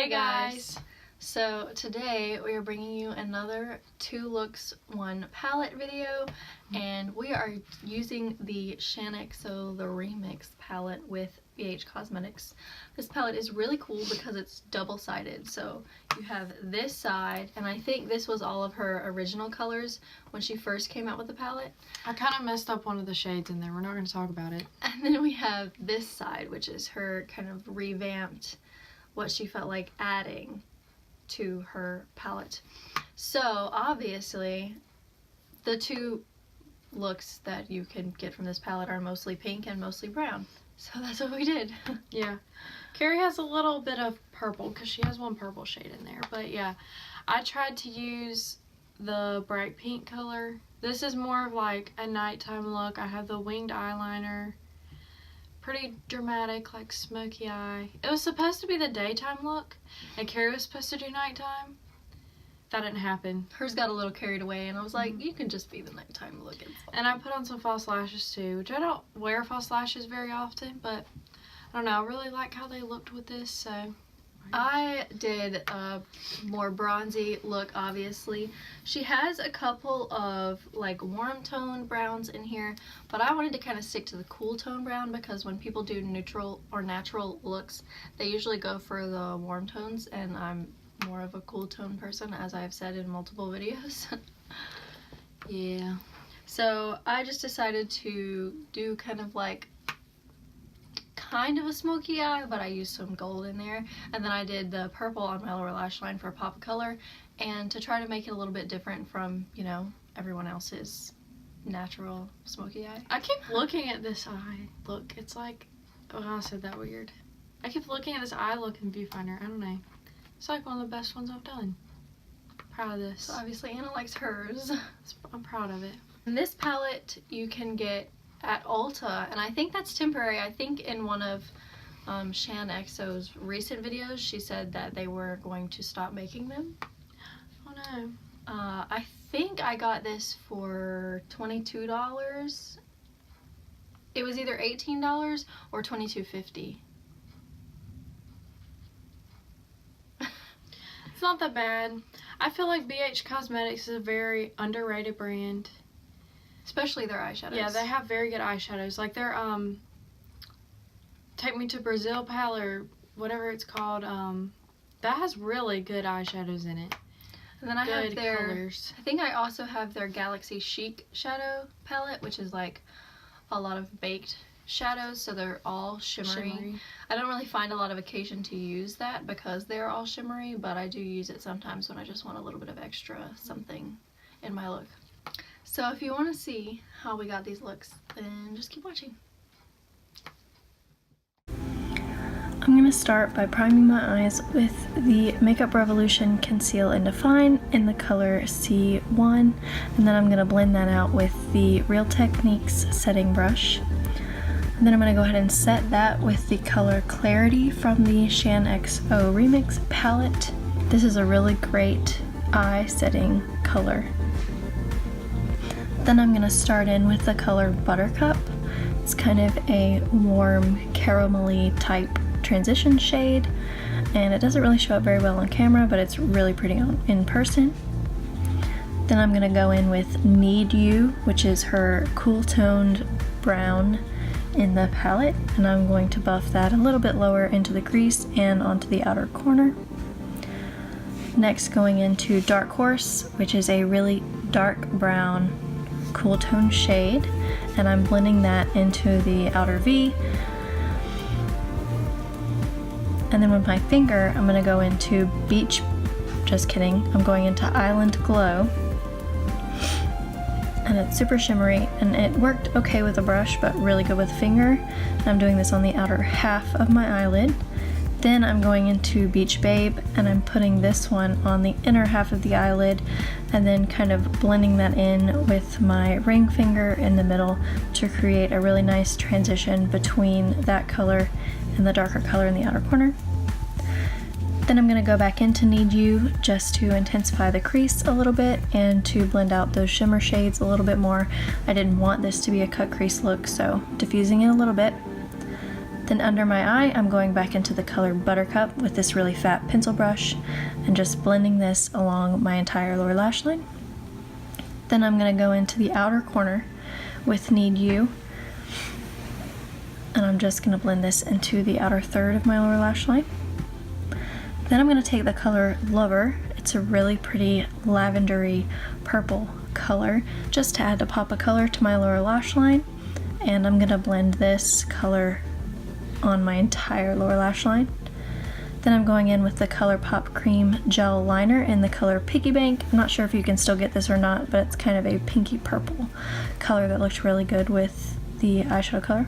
Hey guys! So today we are bringing you another 2 looks 1 palette video, and we are using the Shaaanxo the Remix palette with BH Cosmetics. This palette is really cool because it's double-sided, so you have this side, and I think this was all of her original colors when she first came out with the palette. I kind of messed up one of the shades in there. We're not going to talk about it. And then we have this side, which is her kind of revamped, what she felt like adding to her palette. So obviously the 2 looks that you can get from this palette are mostly pink and mostly brown. So that's what we did. Yeah. Karey has a little bit of purple because she has one purple shade in there. But yeah, I tried to use the bright pink color. This is more of like a nighttime look. I have the winged eyeliner. Pretty dramatic, like smoky eye. It was supposed to be the daytime look, and Karey was supposed to do nighttime. That didn't happen. Hers got a little carried away, and I was like, you can just be the nighttime look. And I put on some false lashes too, which I don't wear false lashes very often, but I don't know, I really like how they looked with this, so. I did a more bronzy look, obviously. She has a couple of like warm tone browns in here, but I wanted to kind of stick to the cool tone brown because when people do neutral or natural looks, they usually go for the warm tones, and I'm more of a cool tone person, as I've said in multiple videos. Yeah. So I just decided to do kind of a smoky eye, but I used some gold in there, and then I did the purple on my lower lash line for a pop of color, and to try to make it a little bit different from, you know, everyone else's natural smoky eye. I keep looking at this eye. Look, it's like, oh, I said that weird. I keep looking at this eye look in viewfinder. I don't know. It's like one of the best ones I've done. Proud of this. So obviously Anna likes hers. I'm proud of it. And this palette you can get at Ulta, and I think that's temporary. I think in one of Shaaanxo's recent videos she said that they were going to stop making them. Oh no. I think I got this for $22. It was either $18 or $22.50. It's not that bad. I feel like BH Cosmetics is a very underrated brand. Especially their eyeshadows. Yeah, they have very good eyeshadows. Like their Take Me to Brazil palette, or whatever it's called, that has really good eyeshadows in it. And then I have Good their colors. I think I also have their Galaxy Chic shadow palette, which is like a lot of baked shadows, so they're all shimmery. I don't really find a lot of occasion to use that because they're all shimmery, but I do use it sometimes when I just want a little bit of extra something in my look. So if you want to see how we got these looks, then just keep watching. I'm going to start by priming my eyes with the Makeup Revolution Conceal and Define in the color C1, and then I'm going to blend that out with the Real Techniques setting brush. And then I'm going to go ahead and set that with the color Clarity from the Shaaanxo Remix palette. This is a really great eye setting color. Then I'm going to start in with the color Buttercup. It's kind of a warm caramelly type transition shade, and it doesn't really show up very well on camera, but it's really pretty in person. Then I'm going to go in with Need You, which is her cool toned brown in the palette, and I'm going to buff that a little bit lower into the crease and onto the outer corner. Next, going into Dark Horse, which is a really dark brown cool tone shade, and I'm blending that into the outer V. And then with my finger, I'm going to go into I'm going into Island Glow, and it's super shimmery, and it worked okay with a brush but really good with a finger. And I'm doing this on the outer half of my eyelid. Then I'm going into Beach Babe, and I'm putting this one on the inner half of the eyelid, and then kind of blending that in with my ring finger in the middle to create a really nice transition between that color and the darker color in the outer corner. Then I'm going to go back into Need You just to intensify the crease a little bit and to blend out those shimmer shades a little bit more. I didn't want this to be a cut crease look, so diffusing it a little bit. Then under my eye, I'm going back into the color Buttercup with this really fat pencil brush and just blending this along my entire lower lash line. Then I'm going to go into the outer corner with Need You, and I'm just going to blend this into the outer third of my lower lash line. Then I'm going to take the color Lover. It's a really pretty lavendery purple color, just to add a pop of color to my lower lash line, and I'm going to blend this color on my entire lower lash line. Then I'm going in with the Colourpop Cream Gel Liner in the color Piggy Bank. I'm not sure if you can still get this or not, but it's kind of a pinky purple color that looks really good with the eyeshadow color.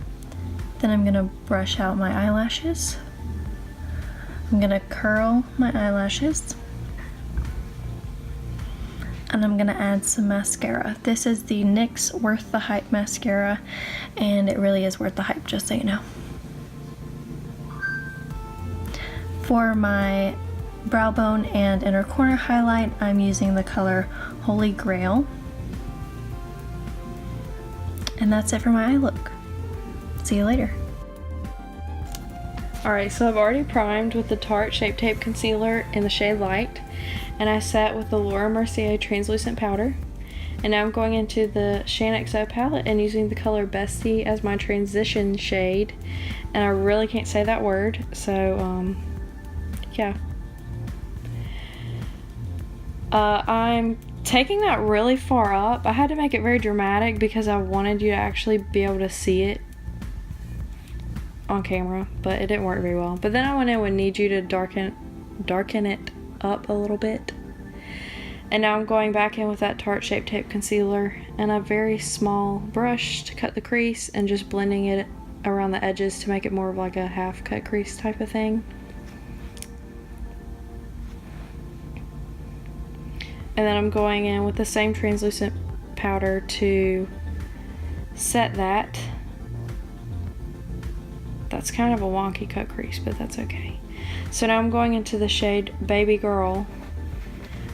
Then I'm going to brush out my eyelashes. I'm going to curl my eyelashes. And I'm going to add some mascara. This is the NYX Worth the Hype mascara, and it really is worth the hype, just so you know. For my brow bone and inner corner highlight, I'm using the color Holy Grail. And that's it for my eye look. See you later. Alright, so I've already primed with the Tarte Shape Tape Concealer in the shade Light, and I set with the Mercier Translucent Powder. And now I'm going into the Shaaanxo palette and using the color Bestie as my transition shade. And I really can't say that word, so yeah. I'm taking that really far up. I had to make it very dramatic because I wanted you to actually be able to see it on camera, but it didn't work very well. But then I went in with Need You to darken it up a little bit. And now I'm going back in with that Tarte Shape Tape Concealer and a very small brush to cut the crease and just blending it around the edges to make it more of like a half cut crease type of thing. And then I'm going in with the same translucent powder to set that. That's kind of a wonky cut crease, but that's okay. So now I'm going into the shade Baby Girl,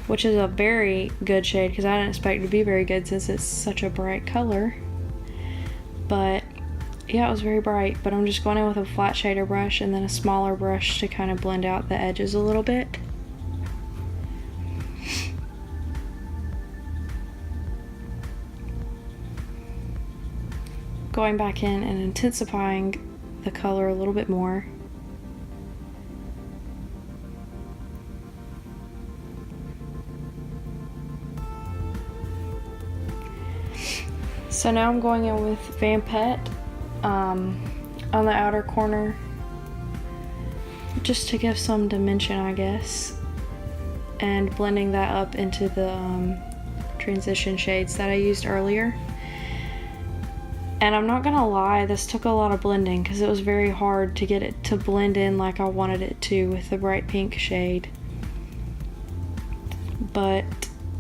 which is a very good shade because I didn't expect it to be very good since it's such a bright color. But yeah, it was very bright. But I'm just going in with a flat shader brush and then a smaller brush to kind of blend out the edges a little bit. Going back in and intensifying the color a little bit more. So now I'm going in with Vampette on the outer corner, just to give some dimension, I guess, and blending that up into the transition shades that I used earlier. And I'm not gonna lie, this took a lot of blending because it was very hard to get it to blend in like I wanted it to with the bright pink shade. But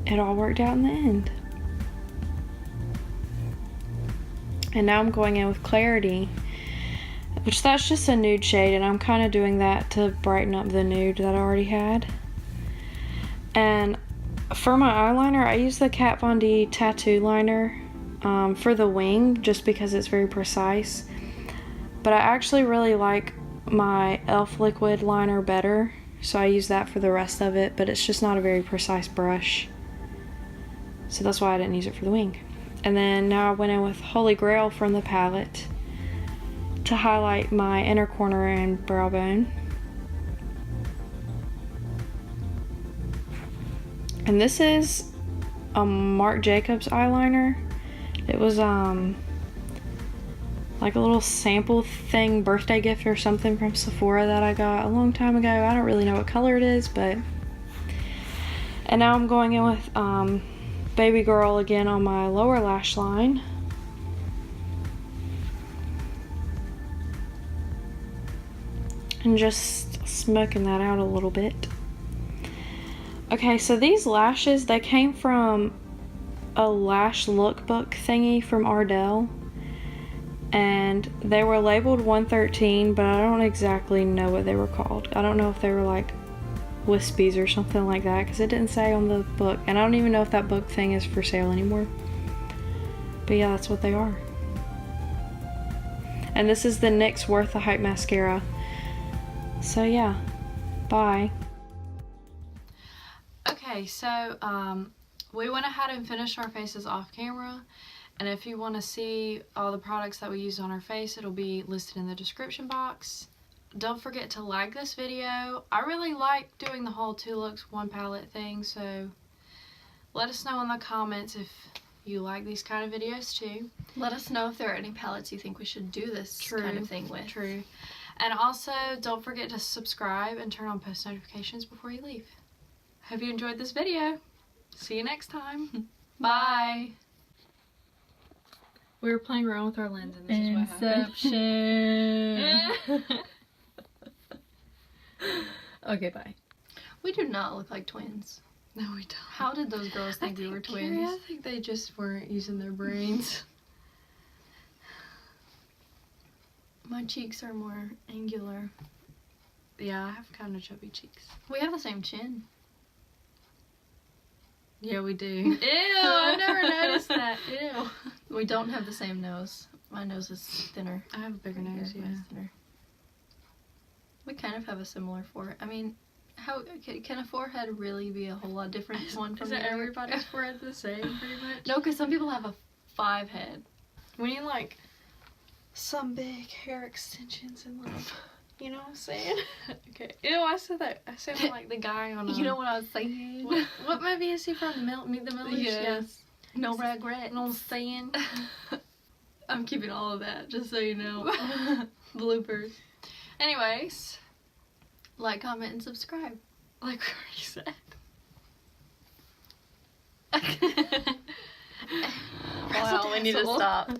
it all worked out in the end. And now I'm going in with Clarity, which that's just a nude shade, and I'm kind of doing that to brighten up the nude that I already had. And for my eyeliner, I use the Kat Von D Tattoo Liner for the wing, just because it's very precise. But I actually really like my e.l.f. liquid liner better, so I use that for the rest of it, but it's just not a very precise brush. So that's why I didn't use it for the wing. And then now I went in with Holy Grail from the palette to highlight my inner corner and brow bone. And this is a Marc Jacobs eyeliner. It was like a little sample thing, birthday gift or something from Sephora that I got a long time ago. I don't really know what color it is, but... And now I'm going in with Baby Girl again on my lower lash line. And just smoking that out a little bit. Okay, so these lashes, they came from a lash lookbook thingy from Ardell, and they were labeled 113, but I don't exactly know what they were called. I don't know if they were like wispies or something like that, because it didn't say on the book, and I don't even know if that book thing is for sale anymore. But yeah, that's what they are. And this is the NYX Worth the Hype mascara. So yeah, bye. Okay, so we went ahead and finished our faces off camera. And if you want to see all the products that we used on our face, it'll be listed in the description box. Don't forget to like this video. I really like doing the whole 2 looks 1 palette thing, so let us know in the comments if you like these kind of videos too. Let us know if there are any palettes you think we should do this kind of thing with. True. And also, don't forget to subscribe and turn on post notifications before you leave. Hope you enjoyed this video. See you next time. Bye. We were playing around with our lens and this is what happened. Okay, bye. We do not look like twins. No, we don't. How did those girls think we were twins? Karey, I think they just weren't using their brains. My cheeks are more angular. Yeah, I have kind of chubby cheeks. We have the same chin. Yeah, we do. Ew, I never noticed that. Ew. We don't have the same nose. My nose is thinner. I have a bigger nose, yeah. Thinner. We kind of have a similar forehead. I mean, how can a forehead really be a whole lot different one from the other? Everybody's forehead the same, pretty much? No, because some people have a 5 head. We need, like, some big hair extensions and, like, you know what I'm saying? Okay. Ew, I said that. I sounded like the guy on, You know what I was saying? What movie is he from? Meet the Millers? Yes. No regret. You know what I'm saying? I'm keeping all of that, just so you know. Bloopers. Anyways. Like, comment, and subscribe. Like we already said. Wow, we need to stop.